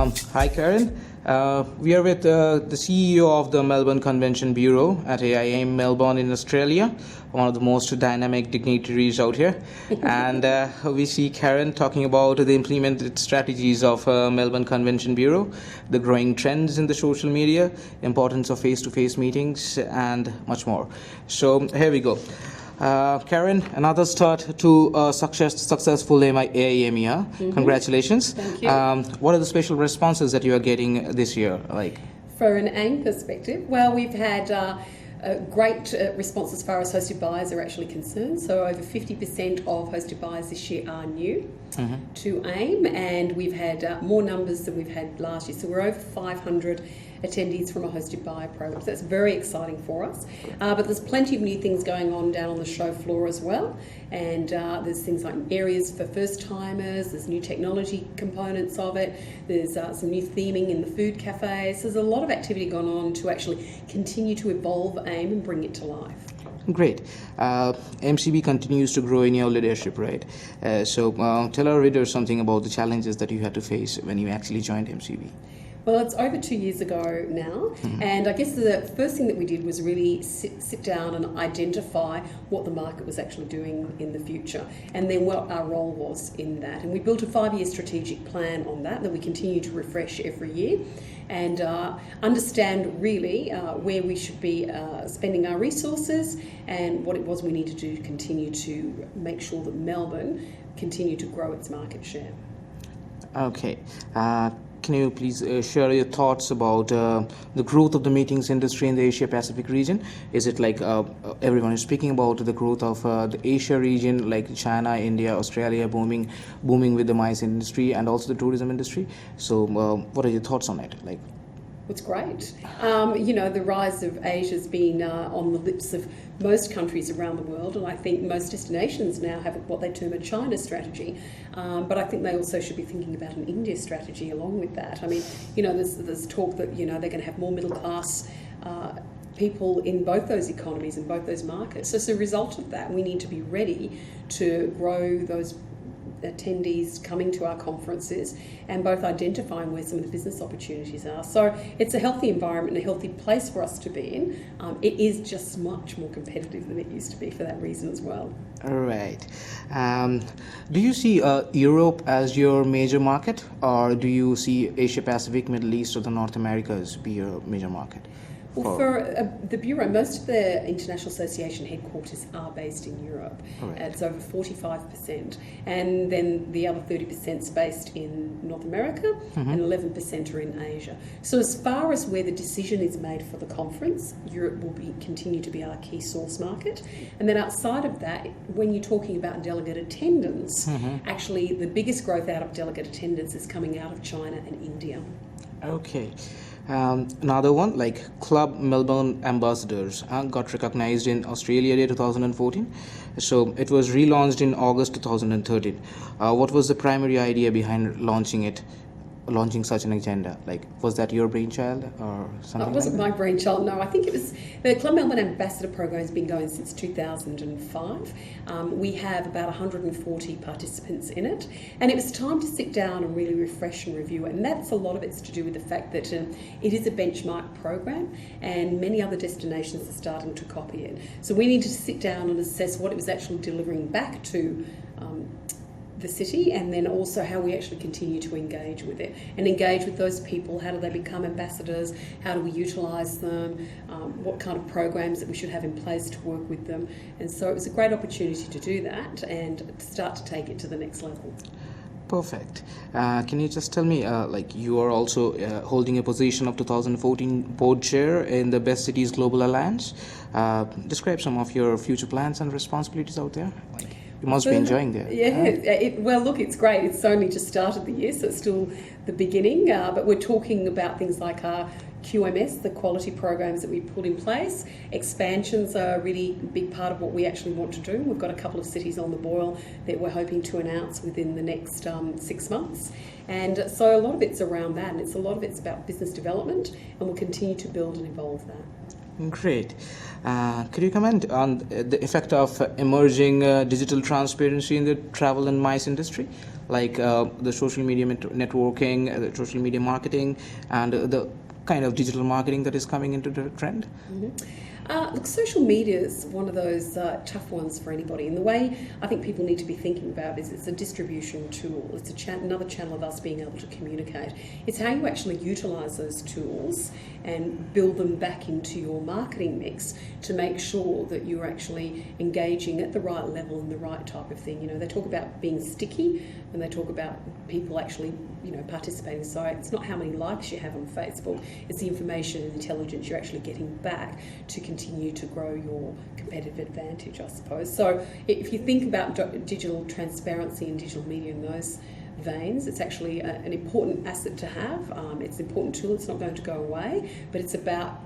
Hi, Karen. We are with the CEO of the Melbourne Convention Bureau at AIME Melbourne in Australia, one of the most dynamic dignitaries out here. And we see Karen talking about the implemented strategies of Melbourne Convention Bureau, the growing trends in the social media, importance of face-to-face meetings, and much more. So here we go. Karen, another start to successful AIME. Congratulations. Thank you. What are the special responses that you are getting this year? For an AIME perspective, well, we've had great response as far as hosted buyers are actually concerned. So over 50% of hosted buyers this year are new to AIME, and we've had more numbers than we've had last year. So we're over 500 attendees from a hosted buyer program. So that's very exciting for us. But there's plenty of new things going on down on the show floor as well. And there's things like areas for first-timers, there's new technology components of it, there's some new theming in the food cafes. So there's a lot of activity going on to actually continue to evolve AIME and bring it to life. Great. MCB continues to grow in your leadership, right? So tell our readers something about the challenges that you had to face when you actually joined MCB. Well, it's over 2 years ago now, and I guess the first thing that we did was really sit down and identify what the market was actually doing in the future, and then what our role was in that. And we built a 5-year strategic plan on that we continue to refresh every year, and understand really where we should be spending our resources and what it was we need to do to continue to make sure that Melbourne continue to grow its market share. Okay. Can you please share your thoughts about the growth of the meetings industry in the Asia Pacific region? Is it like everyone is speaking about the growth of the Asia region, like China, India, Australia, booming with the MICE industry and also the tourism industry? So what are your thoughts on it? It's great. The rise of Asia's been on the lips of most countries around the world, and I think most destinations now have what they term a China strategy. But I think they also should be thinking about an India strategy along with that. I mean, there's talk that, they're going to have more middle class people in both those economies and both those markets. So as a result of that, we need to be ready to grow those attendees coming to our conferences and both identifying where some of the business opportunities are. So it's a healthy environment and a healthy place for us to be in. It is just much more competitive than it used to be for that reason as well. All right. Do you see Europe as your major market, or do you see Asia Pacific, Middle East, or the North Americas be your major market? Well, for the Bureau, most of the International Association headquarters are based in Europe. Right. It's over 45%. And then the other 30% is based in North America and 11% are in Asia. So as far as where the decision is made for the conference, Europe will continue to be our key source market. And then outside of that, when you're talking about delegate attendance, actually the biggest growth out of delegate attendance is coming out of China and India. Okay. Another one, like Club Melbourne Ambassadors, got recognized in Australia Day 2014. So it was relaunched in August 2013. What was the primary idea behind launching such an agenda? Was that your brainchild or something? It wasn't my brainchild, no. I think it was the Club Melbourne Ambassador Program has been going since 2005. We have about 140 participants in it, and it was time to sit down and really refresh and review it. And that's a lot of it's to do with the fact that it is a benchmark program, and many other destinations are starting to copy it. So we needed to sit down and assess what it was actually delivering back to the city, and then also how we actually continue to engage with it and engage with those people. How do they become ambassadors? How do we utilise them? What kind of programs that we should have in place to work with them? And so it was a great opportunity to do that and to start to take it to the next level. Perfect. Can you just tell me, you are also holding a position of 2014 board chair in the Best Cities Global Alliance. Describe some of your future plans and responsibilities out there. You must be enjoying that. Yeah, well, look, it's great. It's only just started the year, so it's still the beginning. But we're talking about things like our QMS, the quality programs that we put in place. Expansions are a really big part of what we actually want to do. We've got a couple of cities on the boil that we're hoping to announce within the next 6 months. And so a lot of it's around that, and a lot of it's about business development, and we'll continue to build and evolve that. Great. Could you comment on the effect of emerging digital transparency in the travel and MICE industry? like the social media networking, the social media marketing, and the kind of digital marketing that is coming into the trend? Look, social media is one of those tough ones for anybody. And the way I think people need to be thinking about is it's a distribution tool. It's another channel of us being able to communicate. It's how you actually utilise those tools and build them back into your marketing mix to make sure that you're actually engaging at the right level and the right type of thing. You know, they talk about being sticky and they talk about people actually, you know, participating. So it's not how many likes you have on Facebook, it's the information and intelligence you're actually getting back to continue to grow your competitive advantage, I suppose. So if you think about digital transparency and digital media in those veins, it's actually an important asset to have. It's an important tool. It's not going to go away, but it's about,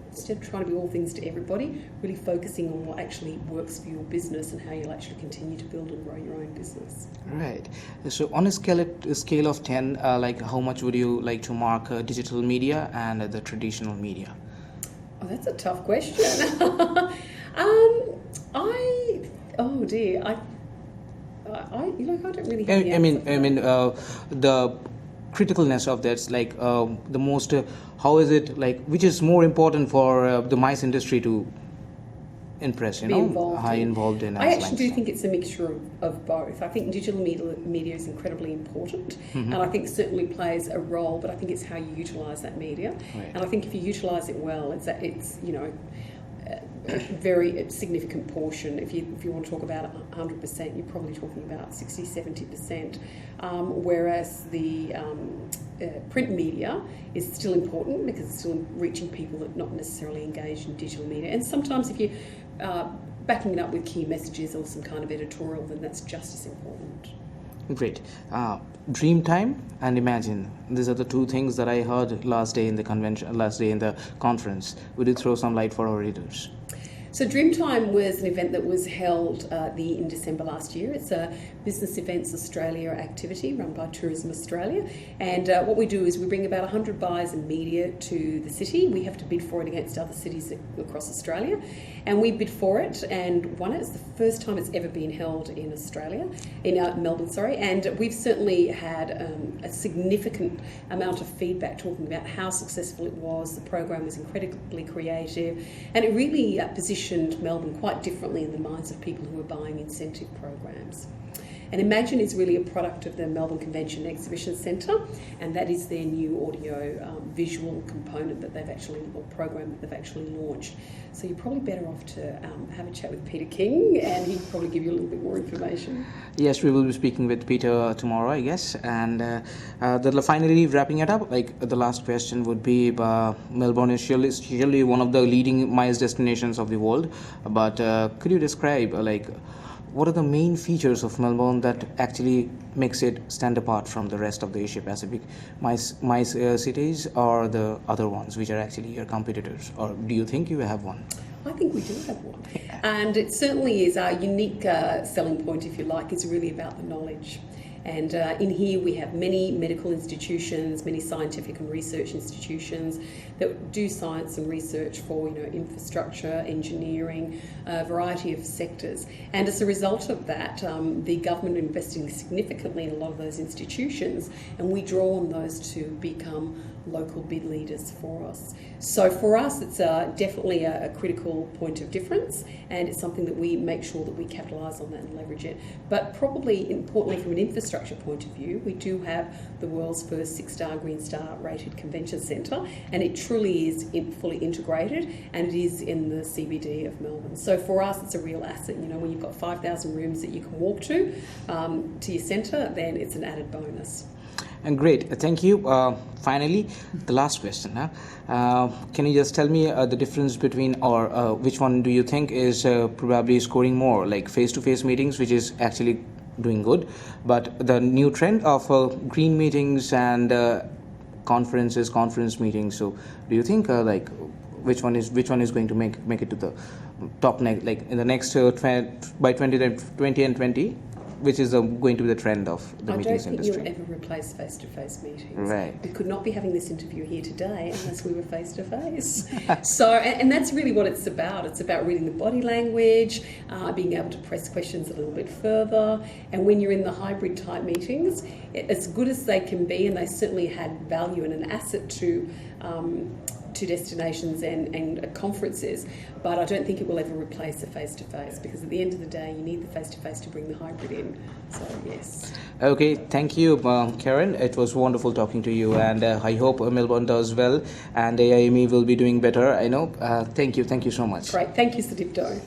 instead of trying to be all things to everybody, really focusing on what actually works for your business and how you'll actually continue to build and grow your own business. Right. So on a scale of 10, like how much would you like to mark digital media and the traditional media? Oh, that's a tough question. Oh dear, I don't really have the answer. The criticalness of that's like the most. How is it like? Which is more important for the mice industry to impress? Involved in. I actually do think it's a mixture of both. I think digital media is incredibly important, and I think certainly plays a role. But I think it's how you utilise that media, right. And I think if you utilise it well, it's a very significant portion. If you want to talk about 100%, you're probably talking about 60-70%, whereas the print media is still important because it's still reaching people that are not necessarily engaged in digital media. And sometimes if you're backing it up with key messages or some kind of editorial, then that's just as important. Great. Dreamtime and Imagine. These are the two things that I heard last day in the conference. Would you throw some light for our readers? So Dreamtime was an event that was held in December last year. It's a Business Events Australia activity run by Tourism Australia. And what we do is we bring about 100 buyers and media to the city. We have to bid for it against other cities across Australia. And we bid for it and won it. It's the first time it's ever been held in Australia, in Melbourne, sorry. And we've certainly had a significant amount of feedback talking about how successful it was. The program was incredibly creative and it really positioned Melbourne quite differently in the minds of people who are buying incentive programs. And Imagine is really a product of the Melbourne Convention and Exhibition Centre, and that is their new audio visual component that they've actually, or program that they've actually launched. So you're probably better off to have a chat with Peter King, and he'd probably give you a little bit more information. Yes, we will be speaking with Peter tomorrow, I guess. And finally, wrapping it up, like the last question would be: Melbourne is surely one of the leading mice destinations of the world. But could you describe what are the main features of Melbourne that actually makes it stand apart from the rest of the Asia Pacific mice cities, or the other ones which are actually your competitors? Or do you think you have one? I think we do have one. And it certainly is our unique selling point, if you like, is really about the knowledge. And in here we have many medical institutions, many scientific and research institutions that do science and research for infrastructure, engineering, a variety of sectors. And as a result of that, the government are investing significantly in a lot of those institutions, and we draw on those to become local bid leaders for us. So for us, it's definitely a critical point of difference, and it's something that we make sure that we capitalise on that and leverage it. But probably importantly from an infrastructure point of view, we do have the world's first 6-star Green Star rated convention centre, and it truly is fully integrated, and it is in the CBD of Melbourne. So for us, it's a real asset. When you've got 5,000 rooms that you can walk to your centre, then it's an added bonus. And great, thank you. Finally, the last question. Can you just tell me the difference between, or which one do you think is probably scoring more, like face-to-face meetings, which is actually doing good, but the new trend of green meetings and conference meetings? So, do you think which one is going to make it to the top, in the next by 2020 and 20? which is going to be the trend of the I meetings don't think industry. you'll ever replace face-to-face meetings. Right. We could not be having this interview here today unless we were face-to-face. So, and that's really what it's about. It's about reading the body language, being able to press questions a little bit further. And when you're in the hybrid type meetings, as good as they can be, and they certainly had value and an asset to destinations and conferences, but I don't think it will ever replace a face-to-face, because at the end of the day you need the face-to-face to bring the hybrid in. So yes. Okay, thank you, Karen. It was wonderful talking to you, and I hope Melbourne does well and AIME will be doing better. I know. Thank you so much. Great. Thank you, Sadipto.